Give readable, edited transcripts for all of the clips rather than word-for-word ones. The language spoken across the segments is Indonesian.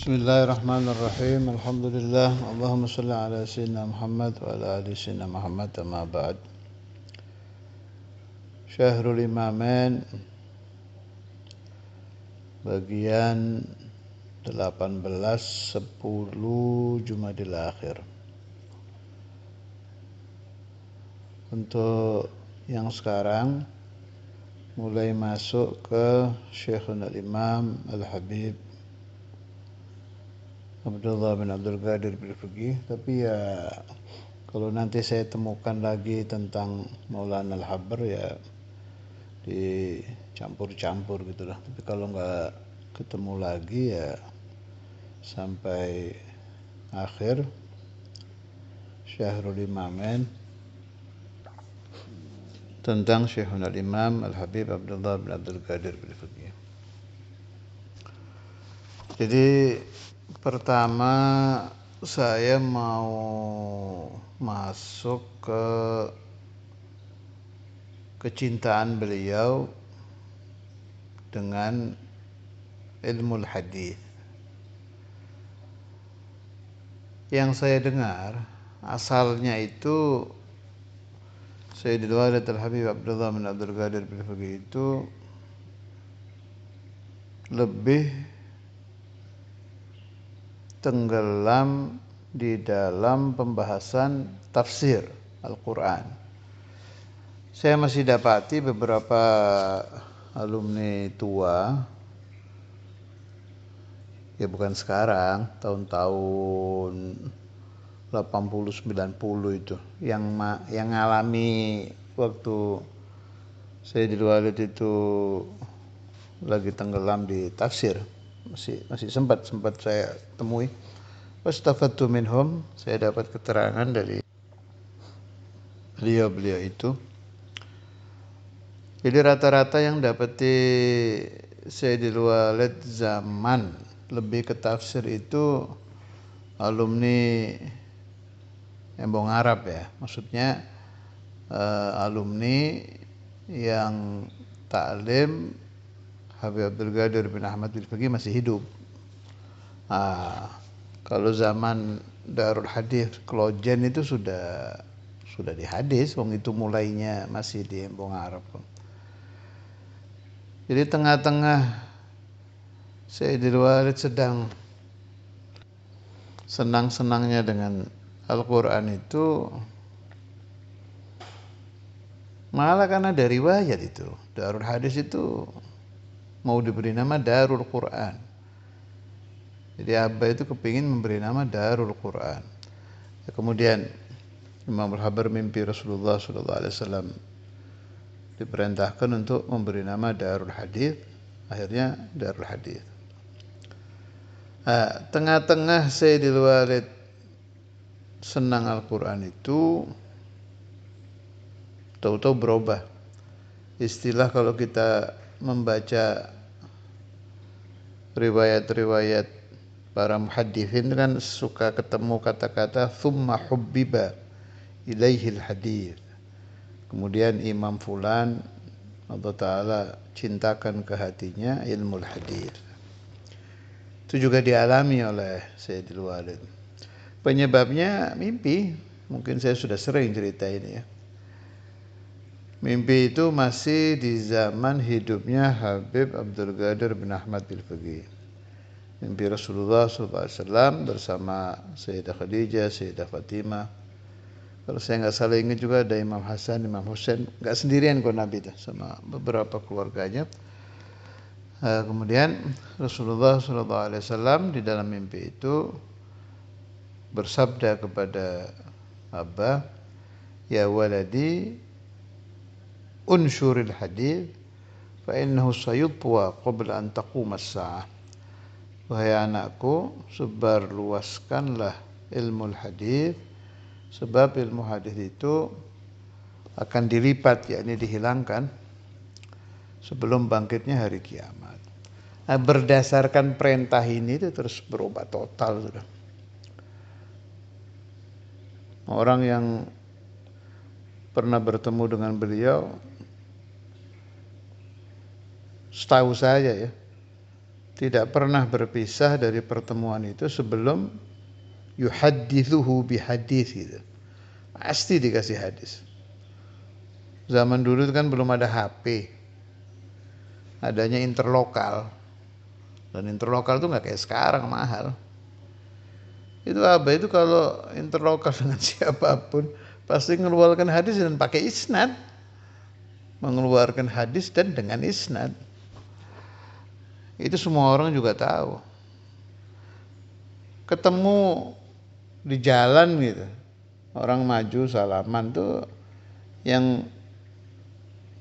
Bismillahirrahmanirrahim. Alhamdulillah. Allahumma salli ala sayyidina Muhammad wa ala ali sayyidina Muhammad. Amma ba'd. Syahrul Imamain bagian 18-10 Jumadil Akhir. Untuk yang sekarang mulai masuk ke Syekhul Imam Al-Habib Abdullah bin Abdul Qadir bin Fiqih. Tapi ya kalau nanti saya temukan lagi tentang Maulana Al-Habr ya dicampur-campur gitu lah. Tapi kalau nggak ketemu lagi ya sampai akhir Syahrul Imamain tentang Syekhul Imam Al-Habib Abdullah bin Abdul Qadir bin Fiqih. Jadi pertama saya mau masuk ke kecintaan beliau dengan ilmu hadis. Yang saya dengar asalnya itu Sayyidul Walid Al-Habib Abdullah bin Abdul Qadir bin Fiqih itu lebih tenggelam di dalam pembahasan tafsir Al-Quran. Saya masih dapati beberapa alumni tua, ya bukan sekarang, tahun-tahun 80-90 itu yang ngalami waktu Sayyidul Walid itu lagi tenggelam di tafsir. Masih sempat saya temui. Wastafadtu minhum, saya dapat keterangan dari beliau itu. Jadi rata-rata yang dapati Sayyidul Walid zaman lebih ke tafsir itu alumni Embong Arab ya. Maksudnya alumni yang taklim Habib Abdul Qadir bin Ahmad bin Fiqih masih hidup. Kalau zaman Darul Hadis Klojen itu sudah di hadis, wong itu mulainya masih di Embong Arab. Jadi tengah-tengah Sayyidul Walid sedang senang-senangnya dengan Al-Quran itu, malah karena dari riwayat itu Darul Hadis itu mau diberi nama Darul Quran. Jadi Abah itu kepingin memberi nama Darul Quran. Kemudian Imam Al-Habr mimpi Rasulullah SAW diperintahkan untuk memberi nama Darul Hadis. Akhirnya Darul Hadis. Tengah-tengah Sayyidul Walid senang Al-Quran itu tahu-tahu berubah. Istilah kalau kita membaca riwayat-riwayat para muhadditsin kan suka ketemu kata-kata thumma hubbiba ilaihil hadits. Kemudian Imam Fulan Allah Ta'ala cintakan ke hatinya ilmu hadits. Itu juga dialami oleh Sayyidul Walid. Penyebabnya mimpi. Mungkin saya sudah sering cerita ini ya. Mimpi itu masih di zaman hidupnya Habib Abdul Qadir bin Ahmad bin Fiqih. Mimpi Rasulullah SAW bersama Sayyidah Khadijah, Sayyidah Fatimah. Kalau saya nggak salah ingat juga ada Imam Hasan, Imam Husain. Nggak sendirian kok Nabi itu, sama beberapa keluarganya. Kemudian Rasulullah SAW di dalam mimpi itu bersabda kepada Abah, ya waladi unsyuril hadis fa innahu sayutwa qabla an taquma as-saah. Wahai anakku, sebar luaskanlah ilmu hadis, sebab ilmu hadis itu akan dilipat, yakni dihilangkan sebelum bangkitnya hari kiamat. Berdasarkan perintah ini itu terus berubah total sudah. Orang yang pernah bertemu dengan beliau, setahu saya ya, tidak pernah berpisah dari pertemuan itu sebelum yuhaddithuhu bihadits gitu. Pasti dikasih hadis. Zaman dulu itu kan belum ada HP. Adanya interlokal. Dan interlokal itu nggak kayak sekarang mahal. Itu apa? Itu kalau interlokal dengan siapapun pasti mengeluarkan hadis dan pakai isnad. Mengeluarkan hadis dan dengan isnad. Itu semua orang juga tahu. Ketemu di jalan gitu. Orang maju salaman tuh yang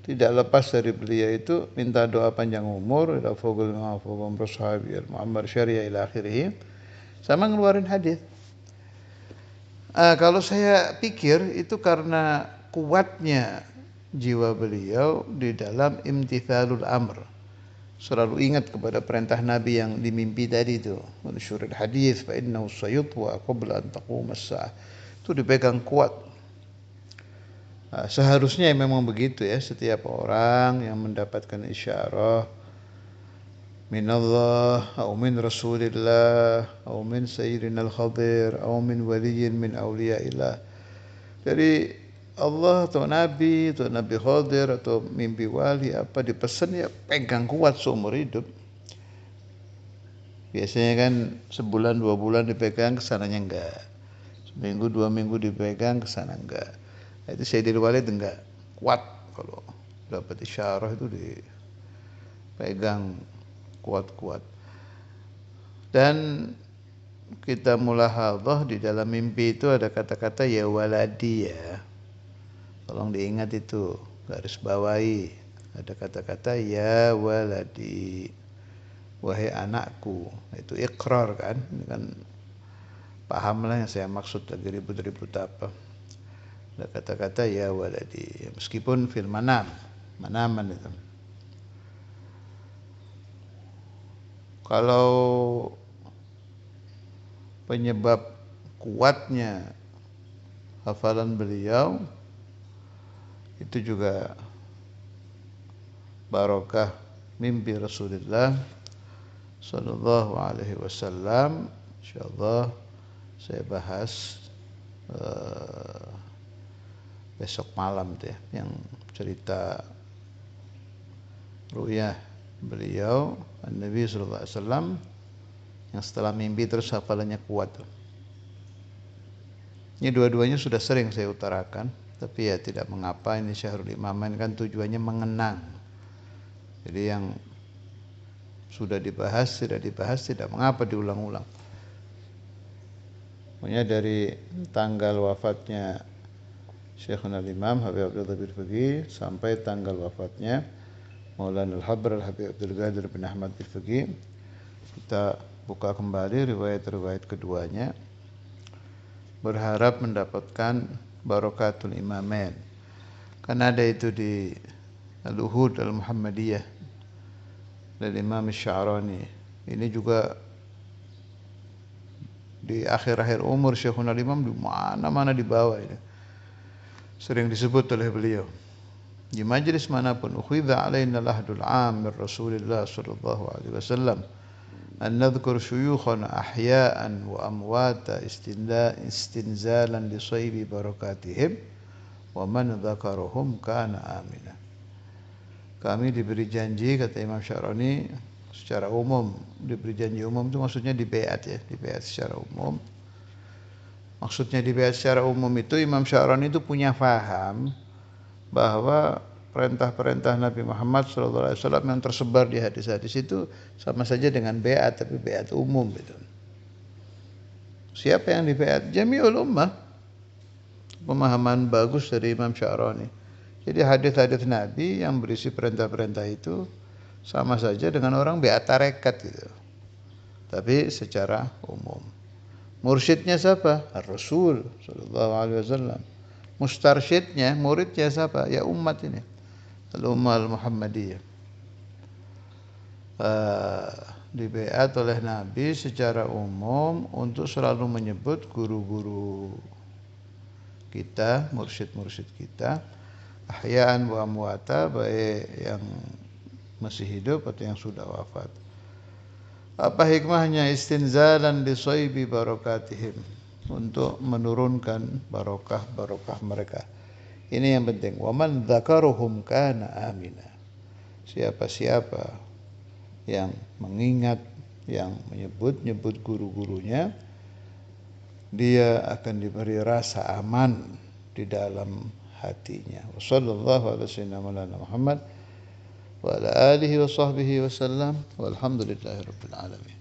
tidak lepas dari beliau itu minta doa panjang umur, ila fawqul ma'afawqum rashabi al-mu'ammar syariah ila akhirih, sama ngeluarin hadis. Kalau saya pikir itu karena kuatnya jiwa beliau di dalam imtithalul amr. Selalu ingat kepada perintah Nabi yang dimimpi tadi itu, mensyuril hadis fa innahu sayutwa qabla an taqum as-saah. Itu dipegang kuat. Seharusnya memang begitu ya, setiap orang yang mendapatkan isyarah minallah atau min rasulillah atau min sayyidina al-khadir atau min waliyin min awliyaillah, dari Allah atau Nabi Khadir atau mimpi wali apa dipesan ya pegang kuat seumur hidup. Biasanya kan sebulan 2 bulan dipegang, kesananya enggak. Seminggu 2 minggu dipegang, kesana enggak. Itu Sayyidil Walid enggak kuat, kalau dapat isyarah itu dipegang kuat-kuat. Dan kita mulahadhah di dalam mimpi itu ada kata-kata ya waladi ya. Tolong diingat itu, garis bawahi. Ada kata-kata ya waladi, wahai anakku. Itu ikrar kan, ini kan pahamlah yang saya maksud, lagi ribut-ribut apa. Ada kata-kata ya waladi, meskipun fil manaman itu. Kalau penyebab kuatnya hafalan beliau itu juga barokah mimpi Rasulullah sallallahu alaihi wasallam. Insyaallah saya bahas besok malam tuh ya, yang cerita ru'yah beliau Nabi sallallahu alaihi wasallam yang setelah mimpi terus hafalannya kuat. Ini dua-duanya sudah sering saya utarakan, tapi ya tidak mengapa, ini Syahrul Imaman kan tujuannya mengenang. Jadi yang sudah dibahas, tidak mengapa diulang-ulang. Pokoknya dari tanggal wafatnya Syekhuna Imam Habib Abdullah bin Faqih sampai tanggal wafatnya Maulana Al-Habr Al-Habib Abdul Qadir bin Ahmad bin Faqih, kita buka kembali riwayat-riwayat keduanya, berharap mendapatkan barokatul imamain. Karena ada itu di Al-Uhud Al-Muhammadiyah dari Imam Sya'rani. Ini juga di akhir-akhir umur Syekhuna Imam di mana-mana dibawa ini. Sering disebut oleh beliau. Di majlis manapun, ukhidha alaina al-ahdul 'am min Rasulillah sallallahu alaihi wasallam an nadhkur syuyukhana ahya'an wa amwata istinzalan li saybi barakatihim wa man dzakarahum kana amina. Kami diberi janji, kata Imam Sya'rani, secara umum, diberi janji umum itu maksudnya di baiat ya, di baiat secara umum. Maksudnya di baiat secara umum itu Imam Sya'rani itu punya faham bahwa perintah-perintah Nabi Muhammad SAW yang tersebar di hadis-hadis itu sama saja dengan baiat, tapi baiat umum gitu. Siapa yang di baiat? Jami'ul ummah. Pemahaman bagus dari Imam Sya'rani. Jadi hadis-hadis Nabi yang berisi perintah-perintah itu sama saja dengan orang baiat tarekat gitu. Tapi secara umum. Mursyidnya siapa? Ar-Rasul sallallahu alaihi wasallam. Mustarsyidnya, muridnya siapa? Ya umat ini. Al-Ummah Al-Muhammadiyah. Dibaiat oleh Nabi secara umum untuk selalu menyebut guru-guru kita, mursyid-mursyid kita, ahya'an wa amwata, baik yang masih hidup atau yang sudah wafat. Apa hikmahnya? Istinzalan li soibi barokatihim, untuk menurunkan barokah mereka. Ini yang penting. Wa man dzakaruhum kana amina. Siapa-siapa yang mengingat, yang menyebut-nyebut guru-gurunya, dia akan diberi rasa aman di dalam hatinya. Wassallallahu ala sayyidina Muhammad wa ala alihi wa sahbihi wasallam walhamdulillahi rabbil alamin.